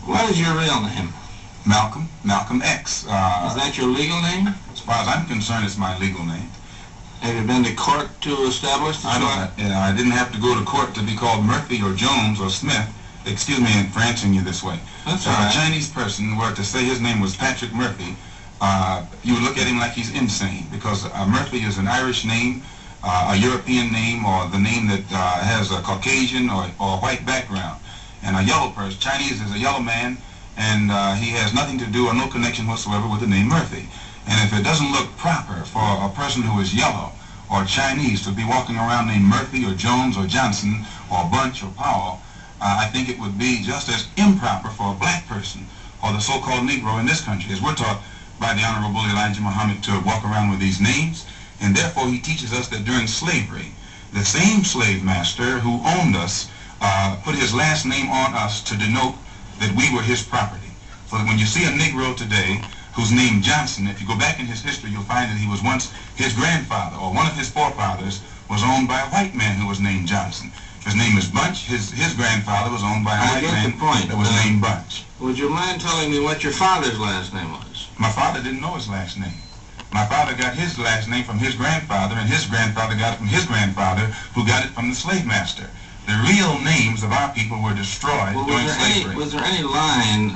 What is your real name? Malcom, Malcom X. Is that your legal name? As far as I'm concerned, it's my legal name. Have you been to court to establish this? I didn't have to go to court to be called Murphy or Jones or Smith. Excuse me for answering you this way. That's all right. A Chinese person were to say his name was Patrick Murphy, you would look at him like he's insane, because Murphy is an Irish name, a European name, or the name that has a Caucasian or white background. And a yellow person, Chinese is a yellow man, and he has nothing to do or no connection whatsoever with the name Murphy. And if it doesn't look proper for a person who is yellow or Chinese to be walking around named Murphy or Jones or Johnson or Bunch or Powell, I think it would be just as improper for a black person or the so-called Negro in this country, as we're taught by the Honorable Elijah Muhammad to walk around with these names. And therefore he teaches us that during slavery, the same slave master who owned us put his last name on us to denote that we were his property. So that when you see a Negro today who's named Johnson, if you go back in his history, you'll find that he was once his grandfather, or one of his forefathers was owned by a white man who was named Johnson. His name is Bunch. His grandfather was owned by a white man that was named Bunch. Would you mind telling me what your father's last name was? My father didn't know his last name. My father got his last name from his grandfather, and his grandfather got it from his grandfather, who got it from the slave master. The real names of our people were destroyed during slavery. Was there any line,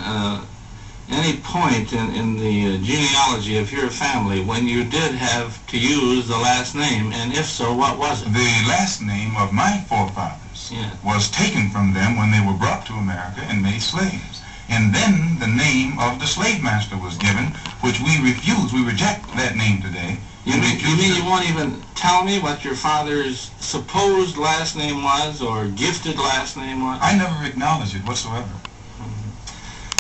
any point in the genealogy of your family when you did have to use the last name, and if so, what was it? The last name of my forefathers was taken from them when they were brought to America and made slaves. And then the name of the slave master was given, which we refuse. We reject that name today. You mean you won't even tell me what your father's supposed last name was or gifted last name was? I never acknowledge it whatsoever.